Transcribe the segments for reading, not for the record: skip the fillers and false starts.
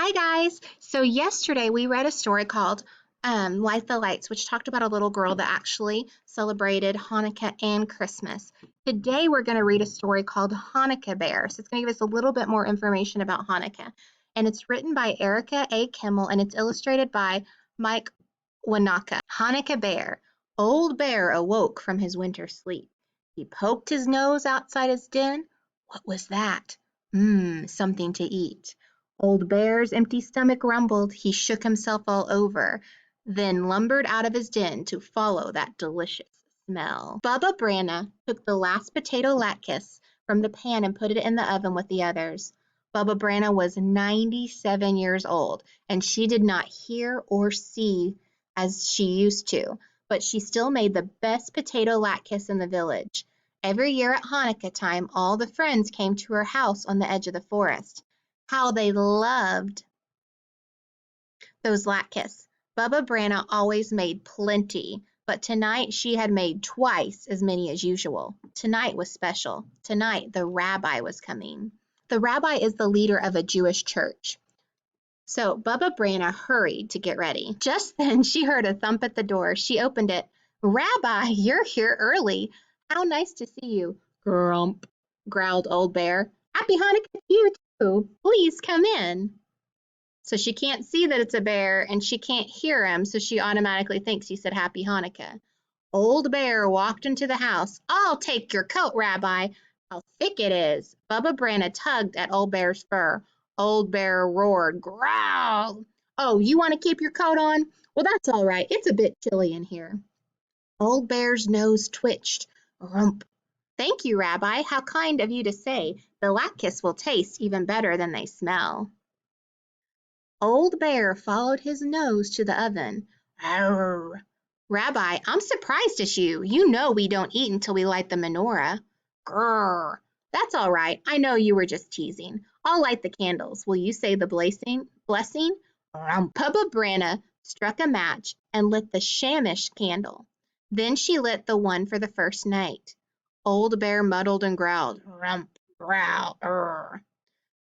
Hi guys. So yesterday we read a story called Light the Lights, which talked about a little girl that actually celebrated Hanukkah and Christmas. Today we're going to read a story called Hannukah Bear. So it's going to give us a little bit more information about Hanukkah. And it's written by Erica A. Kimmel and it's illustrated by Mike Wanaka. Hannukah Bear. Old Bear awoke from his winter sleep. He poked his nose outside his den. What was that? Something to eat. Old Bear's empty stomach rumbled. He shook himself all over, then lumbered out of his den to follow that delicious smell. Bubba Branna took the last potato latkes from the pan and put it in the oven with the others. Bubba Branna was 97 years old, and she did not hear or see as she used to, but she still made the best potato latkes in the village. Every year at Hanukkah time, all the friends came to her house on the edge of the forest. How they loved those latkes. Bubba Branna always made plenty, but tonight she had made twice as many as usual. Tonight was special. Tonight the rabbi was coming. The rabbi is the leader of a Jewish church. So Bubba Branna hurried to get ready. Just then she heard a thump at the door. She opened it. Rabbi, you're here early. How nice to see you. Grump, growled Old Bear. Happy Hanukkah to you too. Please come in. So she can't see that it's a bear and she can't hear him, so she automatically thinks he said Happy Hanukkah. Old Bear walked into the house. I'll take your coat, Rabbi. How thick it is. Bubba Branna tugged at Old Bear's fur. Old Bear roared, growl. Oh, you want to keep your coat on? Well, that's all right. It's a bit chilly in here. Old Bear's nose twitched. Rump. Thank you, Rabbi. How kind of you to say. The latkes will taste even better than they smell. Old Bear followed his nose to the oven. Arr. Rabbi, I'm surprised at you. You know we don't eat until we light the menorah. Grrr. That's all right. I know you were just teasing. I'll light the candles. Will you say the blessing? Bubba Branna struck a match and lit the Shamish candle. Then she lit the one for the first night. Old Bear muddled and growled, rump, growl,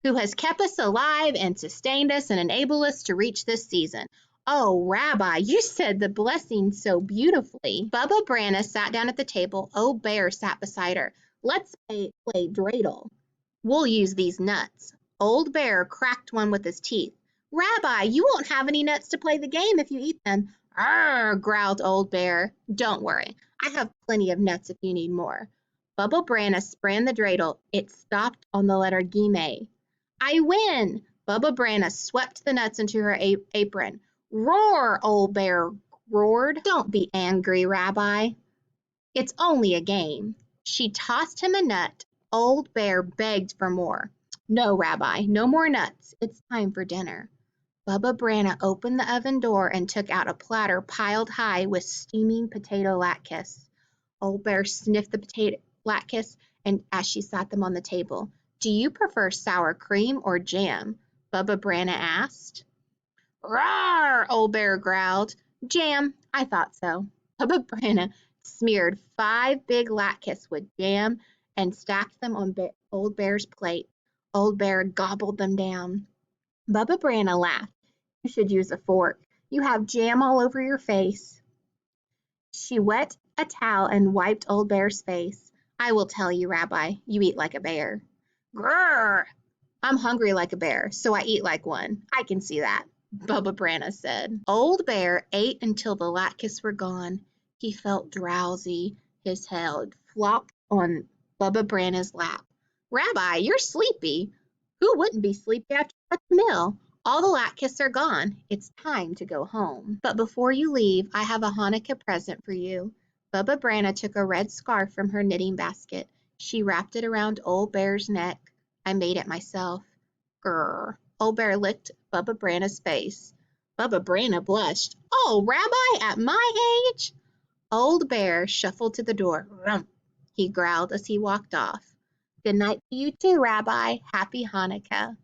who has kept us alive and sustained us and enabled us to reach this season. Oh, Rabbi, you said the blessing so beautifully. Bubba Branna sat down at the table. Old Bear sat beside her. Let's play dreidel. We'll use these nuts. Old Bear cracked one with his teeth. Rabbi, you won't have any nuts to play the game if you eat them. Arr, growled Old Bear. Don't worry. I have plenty of nuts if you need more. Bubba Branna sprang the dreidel. It stopped on the letter Gimel. I win! Bubba Branna swept the nuts into her apron. Roar, Old Bear roared. Don't be angry, Rabbi. It's only a game. She tossed him a nut. Old Bear begged for more. No, Rabbi, no more nuts. It's time for dinner. Bubba Branna opened the oven door and took out a platter piled high with steaming potato latkes. Old Bear sniffed the potato latkes and as she sat them on the table. Do you prefer sour cream or jam? Bubba Branna asked. Roar! Old Bear growled. Jam, I thought so. Bubba Branna smeared 5 big latkes with jam and stacked them on Old Bear's plate. Old Bear gobbled them down. Bubba Branna laughed. You should use a fork. You have jam all over your face. She wet a towel and wiped Old Bear's face. I will tell you, Rabbi, you eat like a bear. Grrr! I'm hungry like a bear, so I eat like one. I can see that, Bubba Branna said. Old Bear ate until the latkes were gone. He felt drowsy. His head flopped on Bubba Branna's lap. Rabbi, you're sleepy. Who wouldn't be sleepy after such a meal? All the latkes are gone. It's time to go home. But before you leave, I have a Hanukkah present for you. Bubba Branna took a red scarf from her knitting basket. She wrapped it around Old Bear's neck. I made it myself. Grrr. Old Bear licked Bubba Branna's face. Bubba Branna blushed. Oh, Rabbi, at my age? Old Bear shuffled to the door. Rump, he growled as he walked off. Good night to you too, Rabbi. Happy Hanukkah.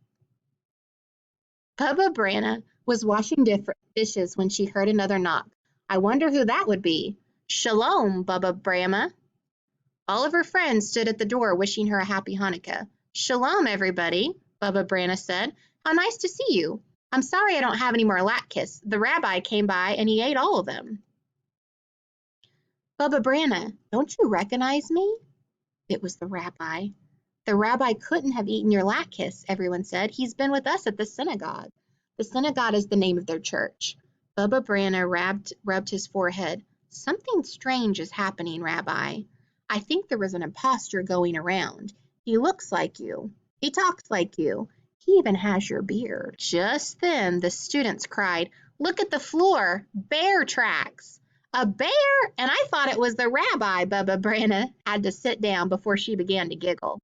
Bubba Branna was washing dishes when she heard another knock. I wonder who that would be. Shalom, Bubba Branna. All of her friends stood at the door wishing her a happy Hanukkah. Shalom, everybody, Bubba Branna said. How nice to see you. I'm sorry I don't have any more latkes. The rabbi came by and he ate all of them. Bubba Branna, don't you recognize me? It was the rabbi. The rabbi couldn't have eaten your latkes, everyone said. He's been with us at the synagogue. The synagogue is the name of their church. Bubba Branna rubbed his forehead. Something strange is happening, Rabbi. I think there was an impostor going around. He looks like you. He talks like you. He even has your beard. Just then the students cried, Look at the floor! Bear tracks! A bear? And I thought it was the rabbi. Bubba Branna had to sit down before she began to giggle.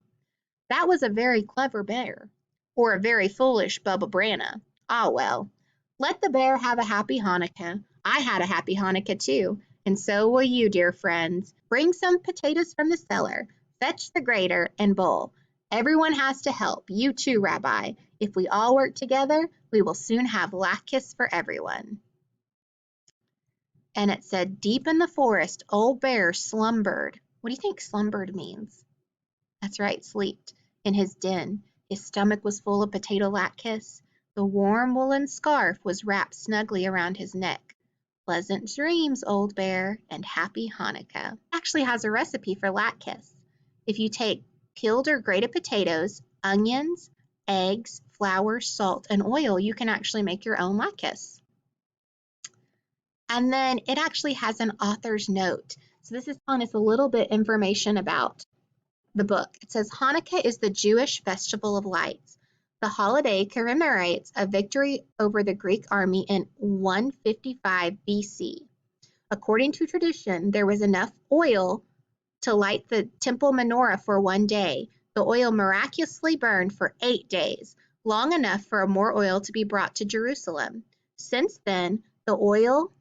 That was a very clever bear, or a very foolish Bubba Branna. Ah, well, let the bear have a happy Hanukkah. I had a happy Hanukkah too, and so will you, dear friends. Bring some potatoes from the cellar, fetch the grater and bowl. Everyone has to help, you too, Rabbi. If we all work together, we will soon have latkes for everyone. And it said, deep in the forest, Old Bear slumbered. What do you think slumbered means? That's right, slept in his den. His stomach was full of potato latkes. The warm woolen scarf was wrapped snugly around his neck. Pleasant dreams, Old Bear, and happy Hanukkah. It actually has a recipe for latkes. If you take peeled or grated potatoes, onions, eggs, flour, salt, and oil, you can actually make your own latkes. And then it actually has an author's note. So this is telling us a little bit information about the book. It says Hanukkah is the Jewish festival of lights. The holiday commemorates a victory over the Greek army in 155 BC. According to tradition, there was enough oil to light the temple menorah for one day. The oil miraculously burned for 8 days, long enough for more oil to be brought to Jerusalem. Since then, the oil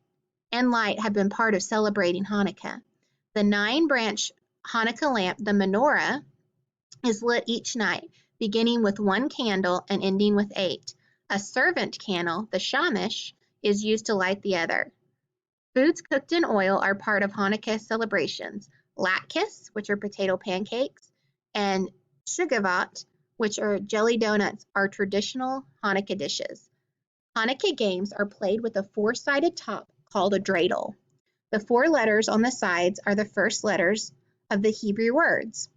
and light have been part of celebrating Hanukkah. The 9-branch Hanukkah lamp, the menorah, is lit each night, beginning with 1 candle and ending with 8. A servant candle, the shamash, is used to light the other. Foods cooked in oil are part of Hanukkah celebrations. Latkes, which are potato pancakes, and shugavat, which are jelly donuts, are traditional Hanukkah dishes. Hanukkah games are played with a 4-sided top called a dreidel. The 4 letters on the sides are the first letters of the Hebrew words.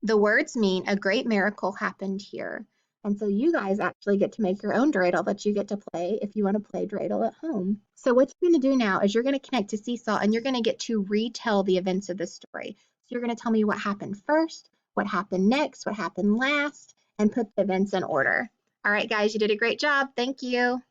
The words mean a great miracle happened here. And so you guys actually get to make your own dreidel that you get to play if you want to play dreidel at home. So what you're going to do now is you're going to connect to Seesaw and you're going to get to retell the events of the story. So you're going to tell me what happened first, what happened next, what happened last, and put the events in order. All right, guys, you did a great job. Thank you.